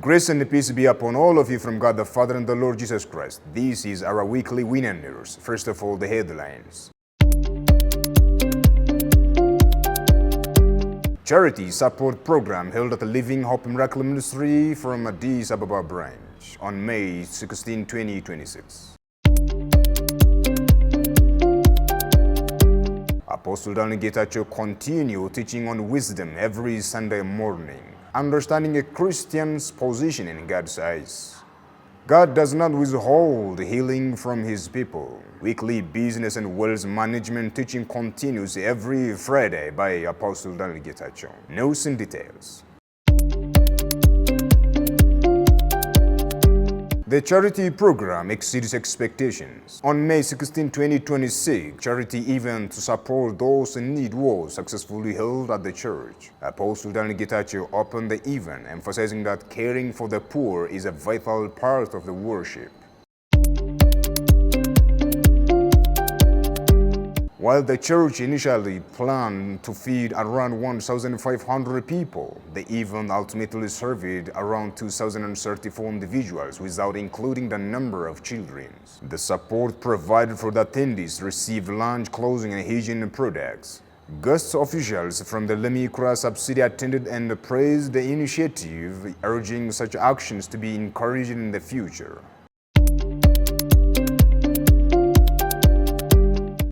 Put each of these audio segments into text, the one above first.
Grace and peace be upon all of you from God the Father and the Lord Jesus Christ. This is our weekly Winner News. First of all, the headlines. Charity support program held at the Living Hope Miracle Ministry from Addis Ababa branch on May 16, 2026. Apostle Daniel Getachew continue teaching on wisdom every Sunday morning, understanding a Christian's position in God's eyes. God does not withhold healing from His people. Weekly business and wealth management teaching continues every Friday by Apostle Daniel Getachew. News and details. The charity program exceeds expectations. On May 16, 2026, charity event to support those in need was successfully held at the church. Apostle Daniel Getachew opened the event, emphasizing that caring for the poor is a vital part of the worship. While the church initially planned to feed around 1,500 people, the event ultimately served around 2,034 individuals without including the number of children. The support provided for the attendees received lunch, clothing, and hygiene products. Guest officials from the Lemikra subsidiary attended and praised the initiative, urging such actions to be encouraged in the future.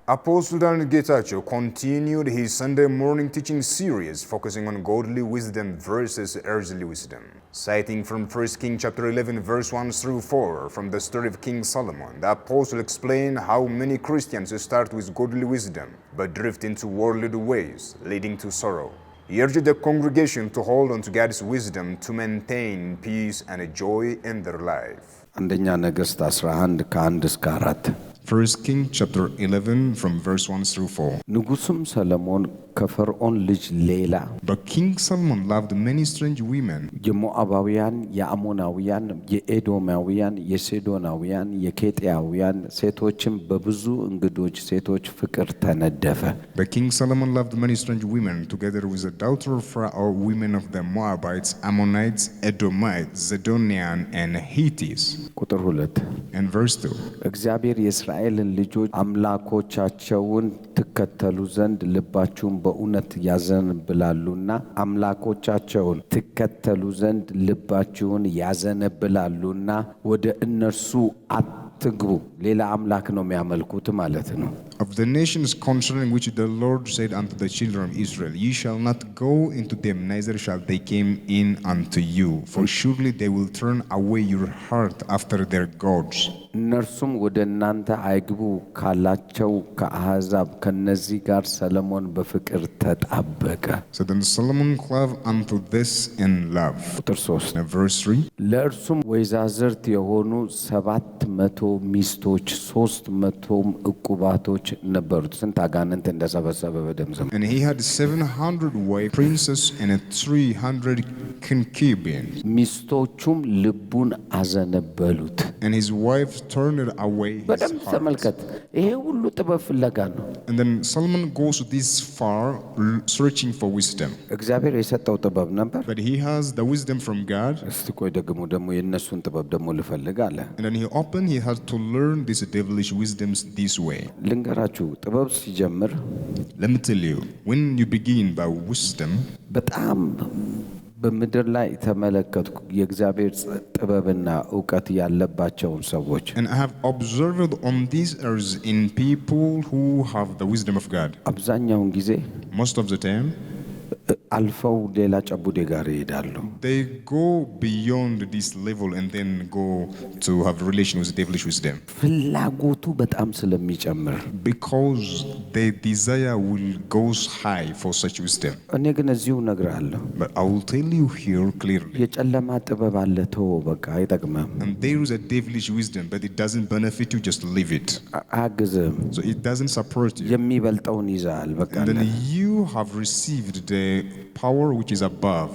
Apostle Daniel Getachew continued his Sunday morning teaching series focusing on godly wisdom versus earthly wisdom. Citing from 1 Kings chapter 11 verse 1 through 4 from the story of King Solomon, the apostle explained how many Christians start with godly wisdom but drift into worldly ways, leading to sorrow. He urged the congregation to hold on to God's wisdom to maintain peace and joy in their life. አንደኛ ነገሥት 11 ከ1 እስከ 4 1 Kings chapter 11 from verse 1 through 4. ንጉሡም ሰለሞን ከፈርዖን ልጅ ሌላ But King Solomon loved many strange women. የሞዓባውያን፣ የአሞናውያን፣ የኤዶማውያን፣ የሲዶናውያን፣ የኬጢያውያን ሴቶችም በብዙ እንግዶች ሴቶች ፍቅር ተነደፈ። But King Solomon loved many strange women, together with the daughter of Pharaoh, women of the Moabites, Ammonites, Edomites, Zidonian, and Hittites. ቁጥር 2 And verse 2. እግዚአብሔር የእስራኤልን ልጆች አምላኮቻቸውን ትከተሉ ዘንድ ልባችሁን በእውነት ያዘነብላሉና አምላኮቻቸውን ትከተሉ ዘንድ ልባችሁን ያዘነብላሉና ወደ እነርሱ አትግቡ። ሌላ አምላክ ነው የሚያመልኩት ማለት ነው። Of the nations concerning which the Lord said unto the children of Israel, Ye shall not go into them, neither shall they come in unto you, for surely they will turn away your heart after their gods. እነርሱም ወደ እናንተ አይግቡ ካላቸው ከአሕዛብ ከነዚህ ጋር ሰለሞን በፍቅር ተጣበቀ። So then Solomon clave unto this in love. ቁጥር 3 And verse 3. ለእርሱም ወይዛዝርት የሆኑ 700 ሚስቶች 300 ዕቁባቶች ነበሩት። ስንት አጋንንት እንደሰበሰበ በደምዘም። And he had 700 wife princes and 300 concubines. ሚስቶቹም ልቡን አዘነበሉት። And his wife turned away his በደም heart. ተመልከት። ይሄ ሁሉ ጥበብ ፍለጋ ነው። And then Solomon goes this far searching for wisdom. እግዚአብሔር የሰጠው ጥበብ ነበር። But he has the wisdom from God. እስቲ ቆይ ደግሞ የነሱን ጥበብ ደግሞ ልፈልግ አለ። And then he had to learn these devilish wisdoms this way. ልንገራችሁ ጥበብ ሲጀምር Let me tell you, when you begin by wisdom, በጣም በምድር ላይ ተመለከትኩ የእግዚአብሔር ጥበብና ዕውቀት ያለባቸውን ሰዎች። and I have observed on this earth in people who have the wisdom of God. አብዛኛውን ጊዜ Most of the time, አልፈው ሌላ ጨቡዴ ጋር ይሄዳሉ። they go beyond this level and then go to have relation with devilish wisdom. ፍላጎቱ በጣም ስለሚጨምር Because their desire will go high for such wisdom. እኔ ግን እዚሁ እነግርሃለሁ But I will tell you here clearly. የጨለማ ጥበብ አለ ተወው፣ በቃ አይጠቅምም። And there is a devilish wisdom, but it doesn't benefit you, just leave it. አያግዝም። So it doesn't support you. የሚበልጠውን ይዛል በቃ። And then you have received the power which is above.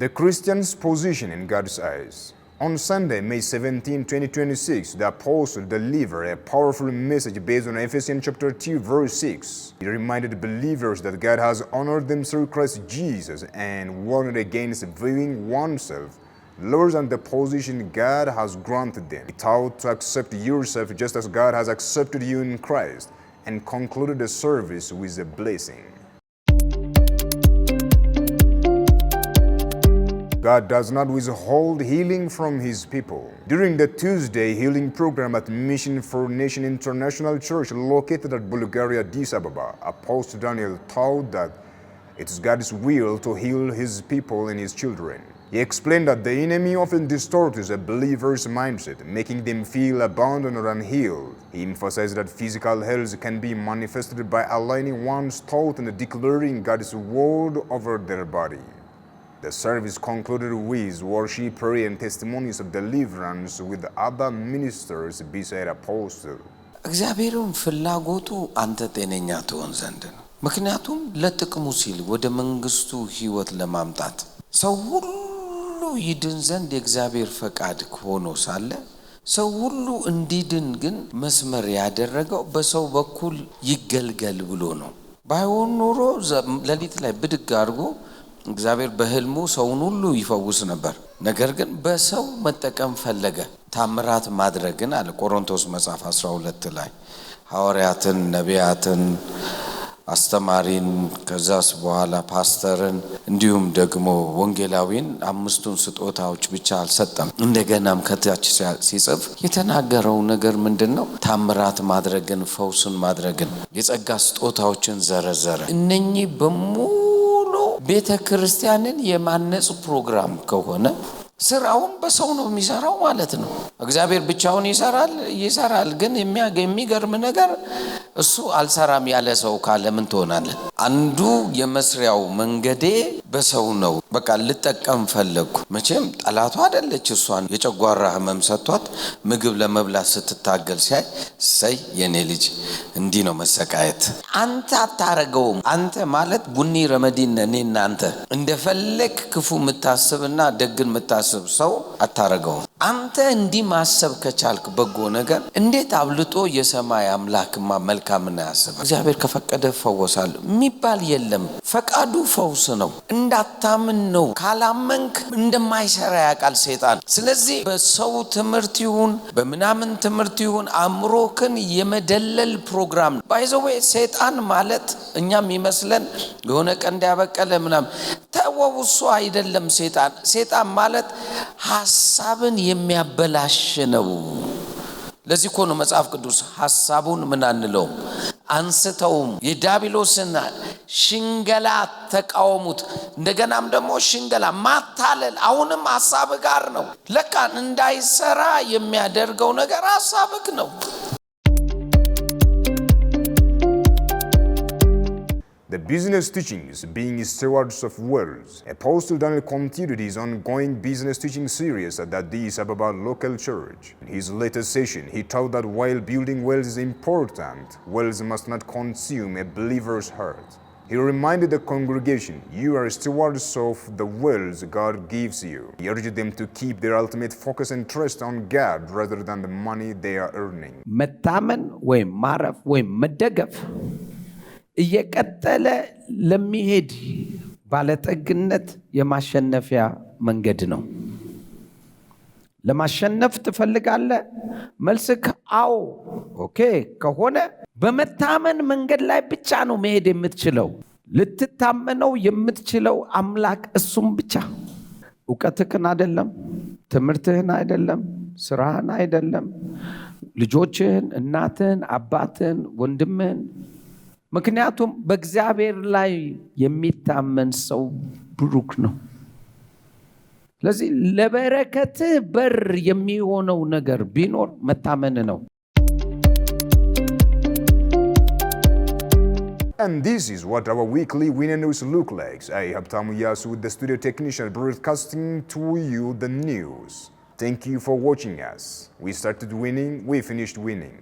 The Christian's position in God's eyes. On Sunday, May 17, 2026, the apostle delivered a powerful message based on Ephesians chapter 2, verse 6. He reminded believers that God has honored them through Christ Jesus and warned against viewing oneself lower than the position God has granted them. He taught to accept yourself just as God has accepted you in Christ, and concluded the service with a blessing. God does not withhold healing from His people. During the Tuesday healing program at Mission for Nation International Church located at Bulgaria, Addis Ababa, Apostle Daniel taught that it's God's will to heal His people and His children. He explained that the enemy often distorts a believer's mindset, making them feel abandoned or unhealed. He emphasized that physical health can be manifested by aligning one's thought and declaring God's word over their body. The service concluded with worship, prayer, and testimonies of deliverance with other ministers beside Apostle. እግዚአብሔርም ፍላጎቱ አንተ ጤነኛ ትሆን ዘንድ ነው። ምክንያቱም ለጥቅሙ ሲል ወደ መንግስቱ ህይወት ለማምጣት ሰው ሁሉ ይድን ዘንድ የእግዚአብሔር ፈቃድ ሆኖ ሳለ ሰው ሁሉ እንዲድን ግን መስመር ያደረገው በሰው በኩል ይገልገል ብሎ ነው። ባይሆን ኖሮ ለሊት ላይ ብድግ አድርጎ እግዚአብሔር በህልሙ ሰውን ሁሉ ይፈውስ ነበር። ነገር ግን በሰው መጠቀም ፈለገ። ታምራት ማድረግን አለ ቆሮንቶስ መጽሐፍ 12 ላይ ሐዋርያትን፣ ነቢያትን፣ አስተማሪን ከዛስ በኋላ ፓስተርን እንዲሁም ደግሞ ወንጌላዊን አምስቱን ስጦታዎች ብቻ አልሰጠም። እንደገናም ከታች ሲጽፍ የተናገረው ነገር ምንድነው? ታምራት ማድረግን፣ ፈውስን ማድረግን፣ የጸጋ ስጦታዎችን ዘረዘረ። እነኚህ በሙሉ ቤተ ክርስቲያንን የማነጽ ፕሮግራም ከሆነ ስራውን በሰው ነው የሚሰራው ማለት ነው። እግዚአብሔር ብቻውን ይሰራል ግን የሚገርም ነገር እሱ አልሰራም ያለ ሰው ካለ ምን ትሆናለህ? አንዱ የመስሪያው መንገዴ በሰው ነው። በቃ ልጠቀም ፈለኩ። መቼም ጠላቷ አይደለች። እሷን የጨጓራ ህመም ሰጥቷት ምግብ ለመብላት ስትታገል ሲያይ ሰይ የኔ ልጅ እንዲህ ነው መሰቃየት። አንተ አታረገውም። አንተ ማለት ቡኒ ረመዲን ነኔና አንተ እንደፈለክ ክፉ ምታስብና ደግን ምታስብ ሰው አታረገውም። አንተ እንዲህ ማሰብ ከቻልክ በጎ ነገር እንዴት አብልጦ የሰማይ አምላክማ መልካምና ያስብ። እግዚአብሔር ከፈቀደ ፈወሳል የሚባል የለም። ፈቃዱ ፈውስ ነው። እንዳታምን ነው። ካላመንክ እንደማይሰራ ያውቃል ሰይጣን። ስለዚህ በሰው ትምህርት ይሁን በምናምን ትምህርት ይሁን አእምሮክን የመደለል ፕሮግራም ባይዘው ሰይጣን ማለት እኛም ይመስለን የሆነ ቀን እንዳያበቀለ ምናምን ተወው። እሱ አይደለም ሰይጣን ማለት ሐሳብን የሚያበላሽ ነው። ለዚህ እኮ ነው መጽሐፍ ቅዱስ ሐሳቡን ምን አንለው አንስተውም የዲያብሎስን ሽንገላ ተቃወሙት። እንደገናም ደግሞ ሽንገላ ማታለል አሁንም ሐሳብ ጋር ነው። ለካ እንዳይሰራ የሚያደርገው ነገር ሐሳብክ ነው። The business teachings being stewards of wealth. Apostle Daniel continued his ongoing business teaching series at the Addis Ababa local church. In his latest session, he taught that while building wealth is important, wealth must not consume a believer's heart. He reminded the congregation, you are stewards of the wealth God gives you. He urged them to keep their ultimate focus and trust on God rather than the money they are earning. መታመን ወይም ማረፍ ወይም መደገፍ እየቀጠለ ለሚሄድ ባለጠግነት የማሸነፊያ መንገድ ነው። ለማሸነፍ ትፈልጋለህ? መልስክ አዎ ኦኬ ከሆነ በመታመን መንገድ ላይ ብቻ ነው መሄድ የምትችለው። ልትታመነው የምትችለው አምላክ እሱም ብቻ። ዕውቀትህን አይደለም፣ ትምህርትህን አይደለም፣ ስራህን አይደለም፣ ልጆችህን፣ እናትህን፣ አባትህን፣ ወንድምህን። ምክንያቱም በእግዚአብሔር ላይ የሚታመን ሰው ብሩክ ነው። ስለዚህ ለበረከትህ በር የሚሆነው ነገር ቢኖር መታመን ነው። And this is what our weekly winner news look like. I have Tamu Yasu with the studio technician broadcasting to you the news. Thank you for watching us. We started winning, we finished winning.